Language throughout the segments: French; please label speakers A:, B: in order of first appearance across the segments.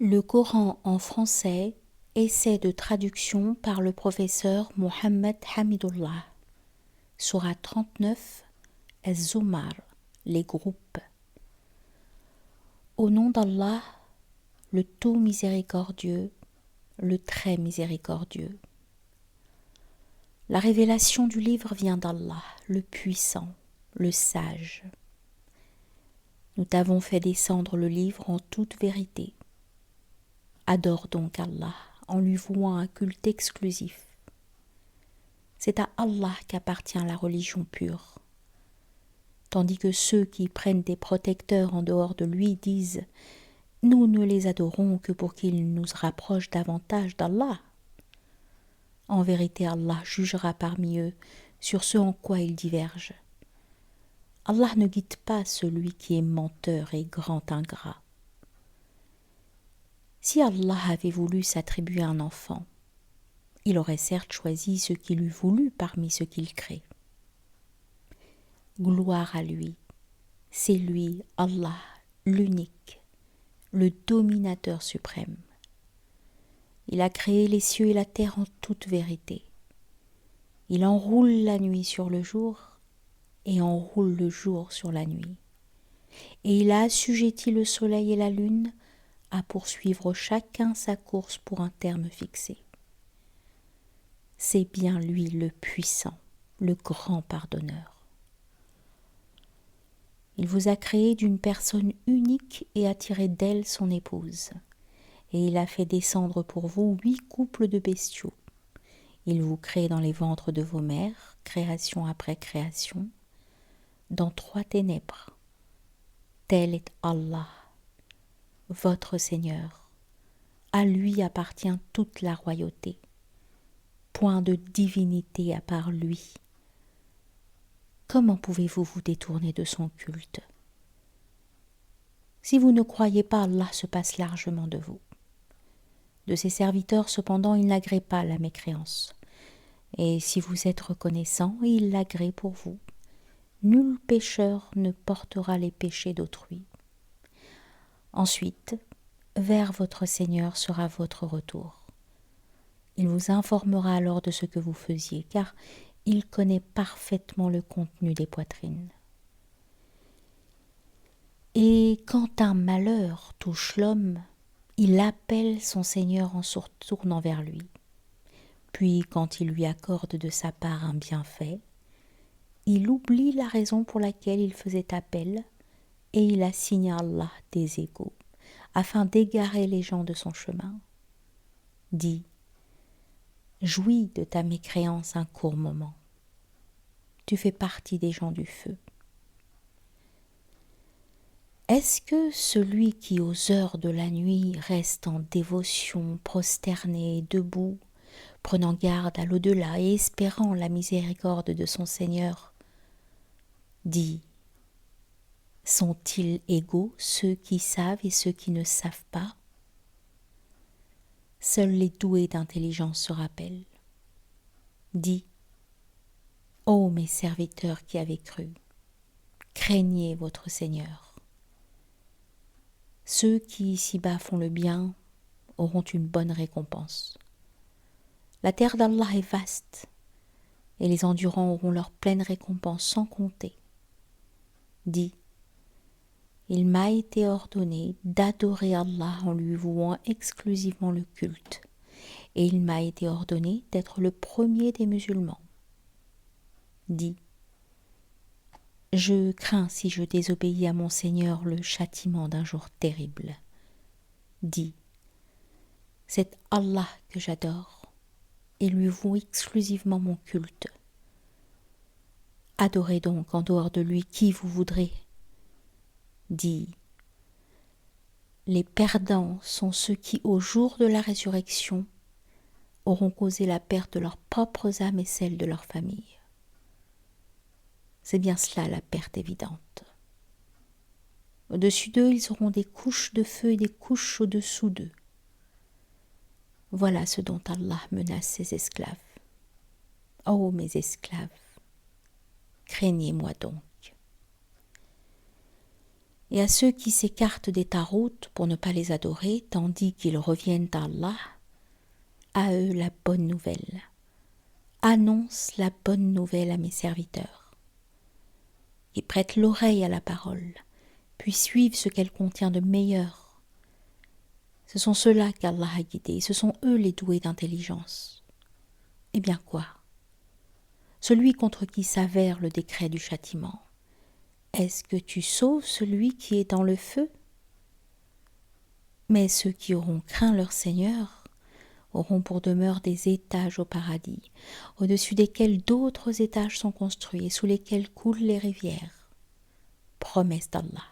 A: Le Coran en français, essai de traduction par le professeur Mohammed Hamidullah. Sourate 39, Az-Zumar, les groupes. Au nom d'Allah, le tout miséricordieux, le très miséricordieux. La révélation du livre vient d'Allah, le puissant, le sage. Nous t'avons fait descendre le livre en toute vérité. Adore donc Allah en lui vouant un culte exclusif. C'est à Allah qu'appartient la religion pure. Tandis que ceux qui prennent des protecteurs en dehors de lui disent « Nous ne les adorons que pour qu'ils nous rapprochent davantage d'Allah ». En vérité, Allah jugera parmi eux sur ce en quoi ils divergent. Allah ne guide pas celui qui est menteur et grand ingrat. Si Allah avait voulu s'attribuer un enfant, il aurait certes choisi ce qu'il eût voulu parmi ceux qu'il crée. Gloire à lui, c'est lui, Allah, l'unique, le dominateur suprême. Il a créé les cieux et la terre en toute vérité. Il enroule la nuit sur le jour et enroule le jour sur la nuit. Et il a assujetti le soleil et la lune à poursuivre chacun sa course pour un terme fixé. C'est bien lui le puissant, le grand pardonneur. Il vous a créé d'une personne unique et a tiré d'elle son épouse. Et il a fait descendre pour vous 8 couples de bestiaux. Il vous crée dans les ventres de vos mères, création après création, dans 3 ténèbres. Tel est Allah, votre Seigneur. À lui appartient toute la royauté. Point de divinité à part lui. Comment pouvez-vous vous détourner de son culte? Si vous ne croyez pas, Allah se passe largement de vous. De ses serviteurs, cependant, il n'agrée pas la mécréance. Et si vous êtes reconnaissant, il l'agrée pour vous. Nul pécheur ne portera les péchés d'autrui. Ensuite, vers votre Seigneur sera votre retour. Il vous informera alors de ce que vous faisiez, car il connaît parfaitement le contenu des poitrines. Et quand un malheur touche l'homme, il appelle son Seigneur en se tournant vers lui. Puis, quand il lui accorde de sa part un bienfait, il oublie la raison pour laquelle il faisait appel et il assigne à Allah des égaux, afin d'égarer les gens de son chemin. Dis, jouis de ta mécréance un court moment. Tu fais partie des gens du feu. Est-ce que celui qui, aux heures de la nuit, reste en dévotion, prosterné, debout, prenant garde à l'au-delà et espérant la miséricorde de son Seigneur, dit, sont-ils égaux ceux qui savent et ceux qui ne savent pas? Seuls les doués d'intelligence se rappellent. Dis, ô mes serviteurs qui avez cru, craignez votre Seigneur. Ceux qui ici-bas font le bien auront une bonne récompense. La terre d'Allah est vaste, et les endurants auront leur pleine récompense sans compter. Dis, il m'a été ordonné d'adorer Allah en lui vouant exclusivement le culte, et il m'a été ordonné d'être le premier des musulmans. Dis, je crains si je désobéis à mon Seigneur le châtiment d'un jour terrible. Dis, c'est Allah que j'adore, et lui voue exclusivement mon culte. Adorez donc en dehors de lui qui vous voudrez. Dis, les perdants sont ceux qui, au jour de la résurrection, auront causé la perte de leurs propres âmes et celle de leur famille. C'est bien cela la perte évidente. Au-dessus d'eux, ils auront des couches de feu et des couches au-dessous d'eux. Voilà ce dont Allah menace ses esclaves. Ô mes esclaves, craignez-moi donc. Et à ceux qui s'écartent des taroutes pour ne pas les adorer, tandis qu'ils reviennent à Allah, à eux la bonne nouvelle. Annonce la bonne nouvelle à mes serviteurs. Ils prêtent l'oreille à la parole, puis suivent ce qu'elle contient de meilleur. Ce sont ceux-là qu'Allah a guidés, ce sont eux les doués d'intelligence. Eh bien quoi? Celui contre qui s'avère le décret du châtiment. Est-ce que tu sauves celui qui est dans le feu? Mais ceux qui auront craint leur Seigneur auront pour demeure des étages au paradis, au-dessus desquels d'autres étages sont construits et sous lesquels coulent les rivières. Promesse d'Allah.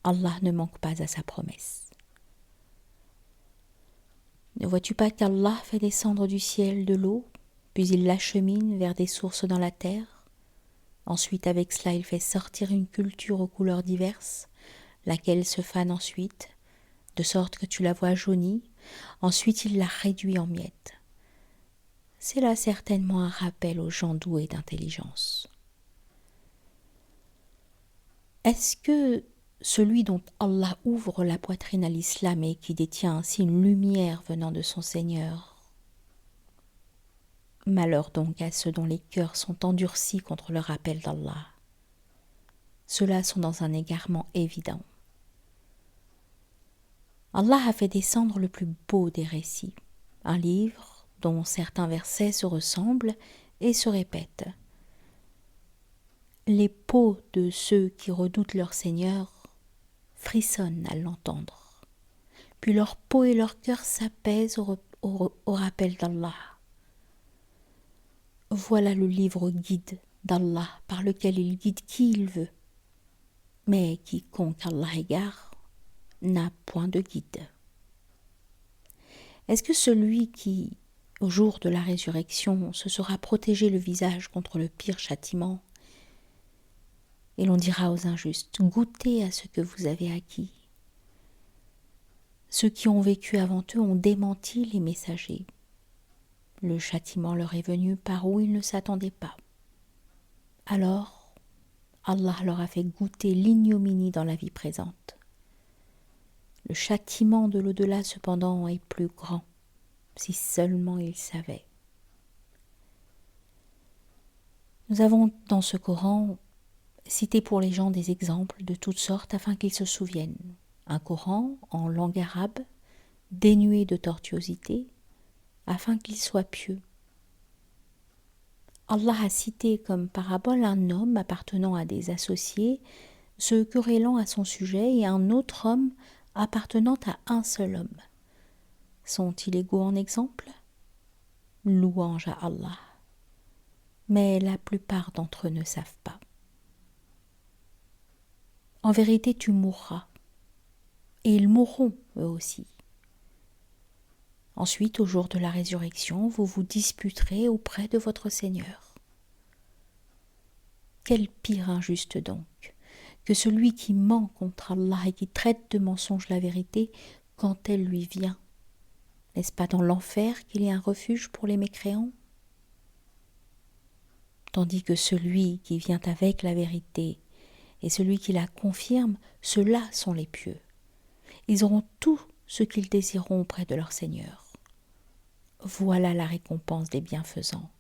A: Allah ne manque pas à sa promesse. Ne vois-tu pas qu'Allah fait descendre du ciel de l'eau, puis il l'achemine vers des sources dans la terre? Ensuite, avec cela, il fait sortir une culture aux couleurs diverses, laquelle se fane ensuite, de sorte que tu la vois jaunie. Ensuite, il la réduit en miettes. C'est là certainement un rappel aux gens doués d'intelligence. Est-ce que celui dont Allah ouvre la poitrine à l'islam et qui détient ainsi une lumière venant de son Seigneur? Malheur donc à ceux dont les cœurs sont endurcis contre le rappel d'Allah. Ceux-là sont dans un égarement évident. Allah a fait descendre le plus beau des récits, un livre dont certains versets se ressemblent et se répètent. Les peaux de ceux qui redoutent leur Seigneur frissonnent à l'entendre, puis leur peau et leur cœur s'apaisent au rappel d'Allah. Voilà le livre guide d'Allah par lequel il guide qui il veut. Mais quiconque Allah égare n'a point de guide. Est-ce que celui qui, au jour de la résurrection, se sera protégé le visage contre le pire châtiment? Et l'on dira aux injustes, goûtez à ce que vous avez acquis. Ceux qui ont vécu avant eux ont démenti les messagers. Le châtiment leur est venu par où ils ne s'attendaient pas. Alors, Allah leur a fait goûter l'ignominie dans la vie présente. Le châtiment de l'au-delà, cependant, est plus grand, si seulement ils savaient. Nous avons dans ce Coran cité pour les gens des exemples de toutes sortes afin qu'ils se souviennent. Un Coran en langue arabe, dénué de tortuosité, afin qu'ils soient pieux. Allah a cité comme parabole un homme appartenant à des associés, se querellant à son sujet, et un autre homme appartenant à un seul homme. Sont-ils égaux en exemple? Louange à Allah. Mais la plupart d'entre eux ne savent pas. En vérité, tu mourras, et ils mourront eux aussi. Ensuite, au jour de la résurrection, vous vous disputerez auprès de votre Seigneur. Quel pire injuste donc que celui qui ment contre Allah et qui traite de mensonge la vérité quand elle lui vient. N'est-ce pas dans l'enfer qu'il y a un refuge pour les mécréants? Tandis que celui qui vient avec la vérité et celui qui la confirme, ceux-là sont les pieux. Ils auront tout ce qu'ils désireront auprès de leur Seigneur. Voilà la récompense des bienfaisants,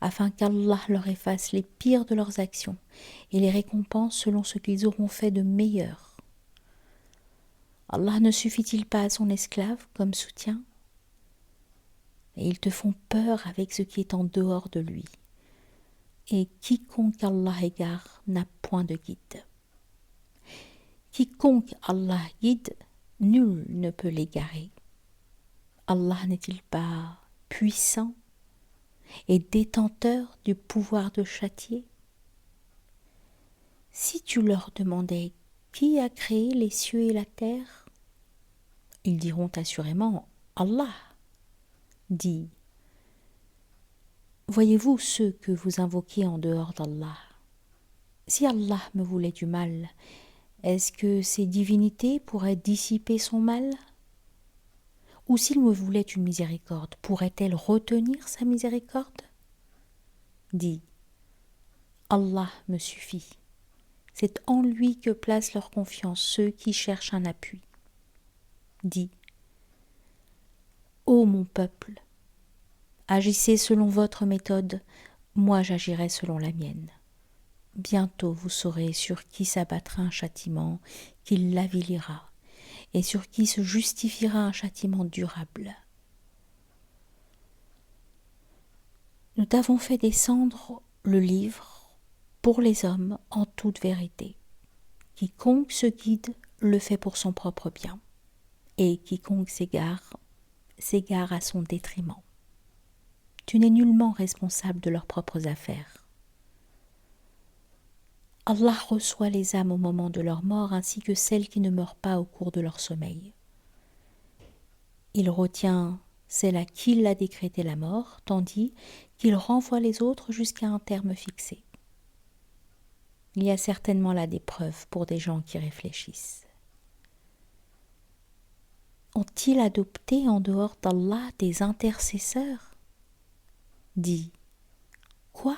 A: afin qu'Allah leur efface les pires de leurs actions et les récompense selon ce qu'ils auront fait de meilleur. Allah ne suffit-il pas à son esclave comme soutien? Et ils te font peur avec ce qui est en dehors de lui. Et quiconque Allah égare n'a point de guide. Quiconque Allah guide, nul ne peut l'égarer. Allah n'est-il pas puissant et détenteur du pouvoir de châtier? Si tu leur demandais qui a créé les cieux et la terre, ils diront assurément Allah. Dis, voyez-vous ceux que vous invoquez en dehors d'Allah? Si Allah me voulait du mal, est-ce que ces divinités pourraient dissiper son mal? Ou s'il me voulait une miséricorde, pourrait-elle retenir sa miséricorde? Dis, Allah me suffit, C'est en lui que placent leur confiance ceux qui cherchent un appui. Dis, ô mon peuple, agissez selon votre méthode, moi j'agirai selon la mienne. Bientôt vous saurez sur qui s'abattra un châtiment qui l'avilira et sur qui se justifiera un châtiment durable. Nous t'avons fait descendre le livre pour les hommes en toute vérité. Quiconque se guide le fait pour son propre bien, et quiconque s'égare à son détriment. Tu n'es nullement responsable de leurs propres affaires. Allah reçoit les âmes au moment de leur mort ainsi que celles qui ne meurent pas au cours de leur sommeil. Il retient celle à qui il a décrété la mort, tandis qu'il renvoie les autres jusqu'à un terme fixé. Il y a certainement là des preuves pour des gens qui réfléchissent. Ont-ils adopté en dehors d'Allah des intercesseurs ? Dis, quoi ?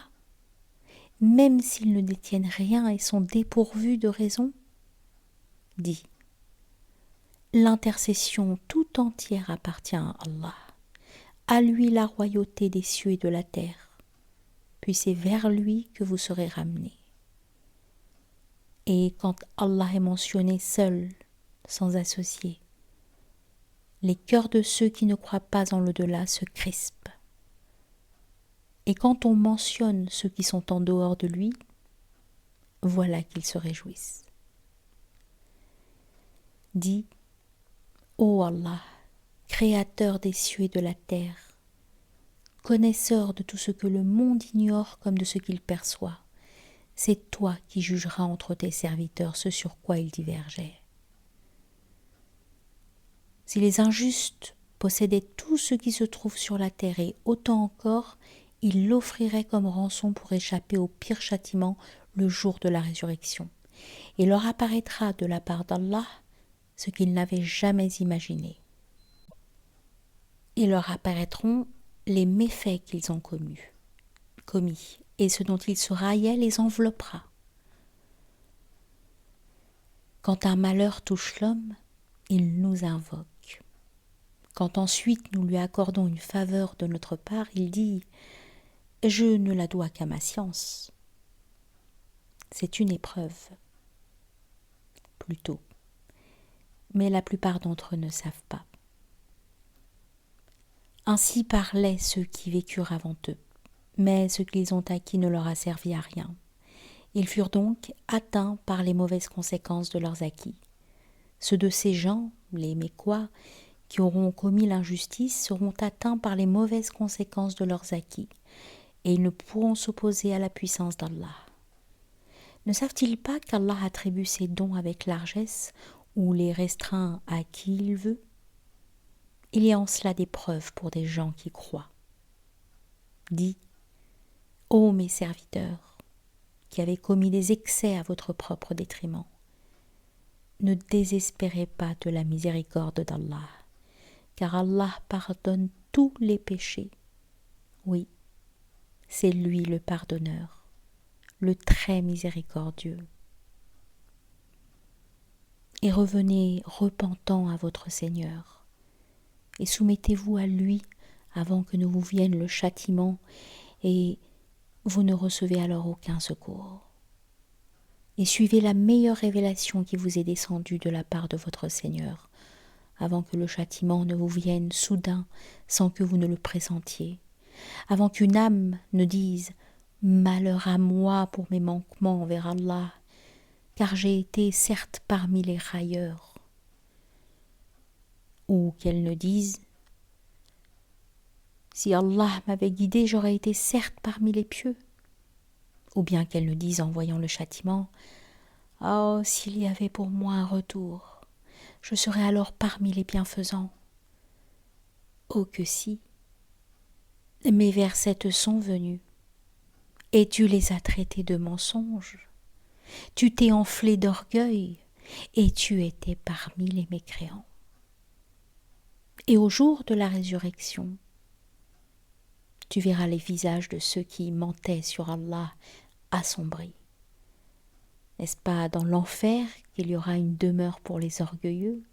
A: Même s'ils ne détiennent rien et sont dépourvus de raison ? Dis, l'intercession tout entière appartient à Allah. À lui la royauté des cieux et de la terre, puis c'est vers lui que vous serez ramenés. Et quand Allah est mentionné seul, sans associé, les cœurs de ceux qui ne croient pas en l'au-delà se crispent. Et quand on mentionne ceux qui sont en dehors de lui, voilà qu'ils se réjouissent. Dis, ô Allah, Créateur des cieux et de la terre, connaisseur de tout ce que le monde ignore comme de ce qu'il perçoit, c'est toi qui jugeras entre tes serviteurs ce sur quoi ils divergeaient. Si les injustes possédaient tout ce qui se trouve sur la terre et autant encore, ils l'offriraient comme rançon pour échapper au pire châtiment le jour de la résurrection. Et leur apparaîtra de la part d'Allah ce qu'ils n'avaient jamais imaginé. Et leur apparaîtront les méfaits qu'ils ont commis, et ce dont ils se raillaient les enveloppera. Quand un malheur touche l'homme, il nous invoque. Quand ensuite nous lui accordons une faveur de notre part, il dit « Je ne la dois qu'à ma science ». C'est une épreuve, plutôt, mais la plupart d'entre eux ne savent pas. Ainsi parlaient ceux qui vécurent avant eux, mais ce qu'ils ont acquis ne leur a servi à rien. Ils furent donc atteints par les mauvaises conséquences de leurs acquis. Ceux de ces gens, les Mécois, qui auront commis l'injustice seront atteints par les mauvaises conséquences de leurs acquis, et ils ne pourront s'opposer à la puissance d'Allah. Ne savent-ils pas qu'Allah attribue ses dons avec largesse ou les restreint à qui il veut ? Il y a en cela des preuves pour des gens qui croient. Dis, ô mes serviteurs, qui avez commis des excès à votre propre détriment, ne désespérez pas de la miséricorde d'Allah, car Allah pardonne tous les péchés. Oui, c'est lui le pardonneur, le très miséricordieux. Et revenez repentant à votre Seigneur, et soumettez-vous à lui avant que ne vous vienne le châtiment, et vous ne recevez alors aucun secours. Et suivez la meilleure révélation qui vous est descendue de la part de votre Seigneur, avant que le châtiment ne vous vienne soudain sans que vous ne le pressentiez, avant qu'une âme ne dise « Malheur à moi pour mes manquements envers Allah, car j'ai été certes parmi les railleurs », ou qu'elle ne dise « Si Allah m'avait guidé, j'aurais été certes parmi les pieux », ou bien qu'elle ne dise en voyant le châtiment « Oh, s'il y avait pour moi un retour, je serais alors parmi les bienfaisants. » Oh que si, mes versets te sont venus, et tu les as traités de mensonges, tu t'es enflé d'orgueil, et tu étais parmi les mécréants. Et au jour de la résurrection, tu verras les visages de ceux qui mentaient sur Allah assombris. N'est-ce pas dans l'enfer qu'il y aura une demeure pour les orgueilleux?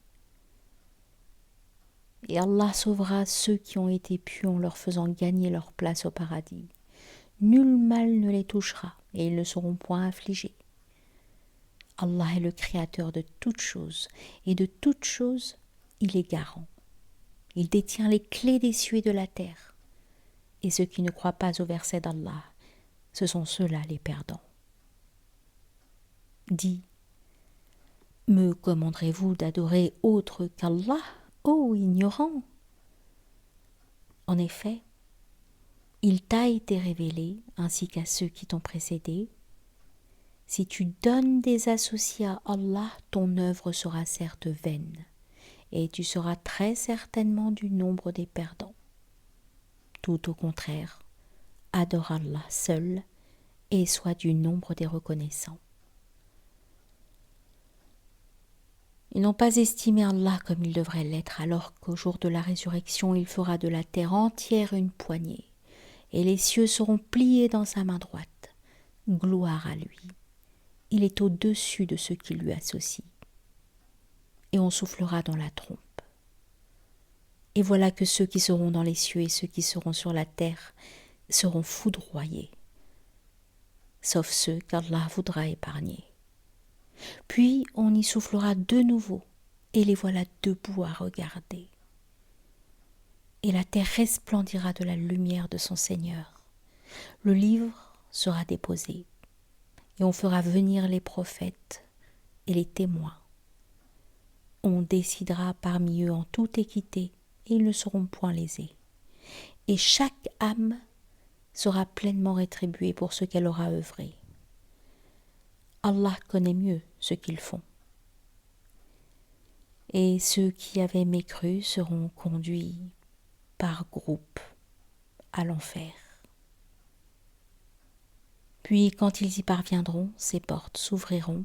A: Et Allah sauvera ceux qui ont été pieux en leur faisant gagner leur place au paradis. Nul mal ne les touchera et ils ne seront point affligés. Allah est le créateur de toutes choses et de toutes choses, il est garant. Il détient les clés des cieux et de la terre. Et ceux qui ne croient pas au verset d'Allah, ce sont ceux-là les perdants. Dis, me commanderez-vous d'adorer autre qu'Allah, ô ignorant? En effet, il t'a été révélé, ainsi qu'à ceux qui t'ont précédé. Si tu donnes des associés à Allah, ton œuvre sera certes vaine, et tu seras très certainement du nombre des perdants. Tout au contraire, adore Allah seul, et sois du nombre des reconnaissants. Ils n'ont pas estimé Allah comme il devrait l'être, alors qu'au jour de la résurrection, il fera de la terre entière une poignée, et les cieux seront pliés dans sa main droite. Gloire à lui. Il est au-dessus de ceux qui lui associent. Et on soufflera dans la trompe. Et voilà que ceux qui seront dans les cieux et ceux qui seront sur la terre seront foudroyés, sauf ceux qu'Allah voudra épargner. Puis on y soufflera de nouveau, et les voilà debout à regarder. Et la terre resplendira de la lumière de son Seigneur. Le livre sera déposé, et on fera venir les prophètes et les témoins. On décidera parmi eux en toute équité, et ils ne seront point lésés. Et chaque âme sera pleinement rétribuée pour ce qu'elle aura œuvré. Allah connaît mieux ce qu'ils font. Et ceux qui avaient mécru seront conduits par groupe à l'enfer. Puis quand ils y parviendront, ces portes s'ouvriront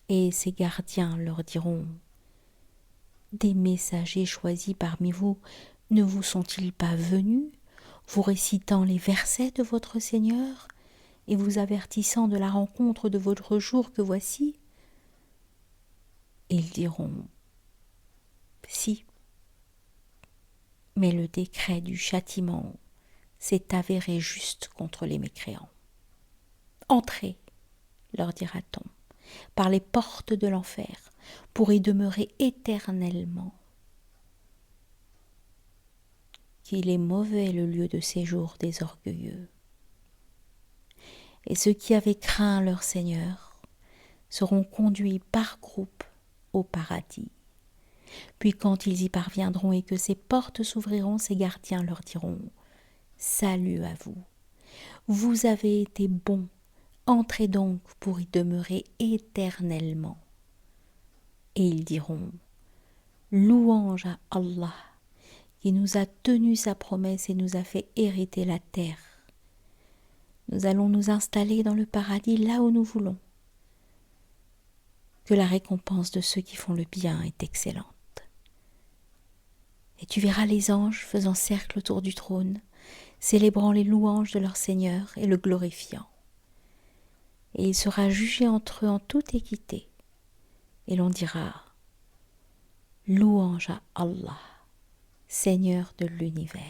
A: et ces gardiens leur diront: des messagers choisis parmi vous ne vous sont-ils pas venus, vous récitant les versets de votre Seigneur et vous avertissant de la rencontre de votre jour que voici? Ils diront: si, mais le décret du châtiment s'est avéré juste contre les mécréants. Entrez, leur dira-t-on, par les portes de l'enfer, pour y demeurer éternellement. Qu'il est mauvais le lieu de séjour des orgueilleux. Et ceux qui avaient craint leur Seigneur seront conduits par groupe au paradis. Puis quand ils y parviendront et que ces portes s'ouvriront, ces gardiens leur diront: salut à vous, vous avez été bons, entrez donc pour y demeurer éternellement. Et ils diront: louange à Allah, qui nous a tenu sa promesse et nous a fait hériter la terre. Nous allons nous installer dans le paradis là où nous voulons. Que la récompense de ceux qui font le bien est excellente. Et tu verras les anges faisant cercle autour du trône, célébrant les louanges de leur Seigneur et le glorifiant. Et il sera jugé entre eux en toute équité. Et l'on dira: louange à Allah, Seigneur de l'univers.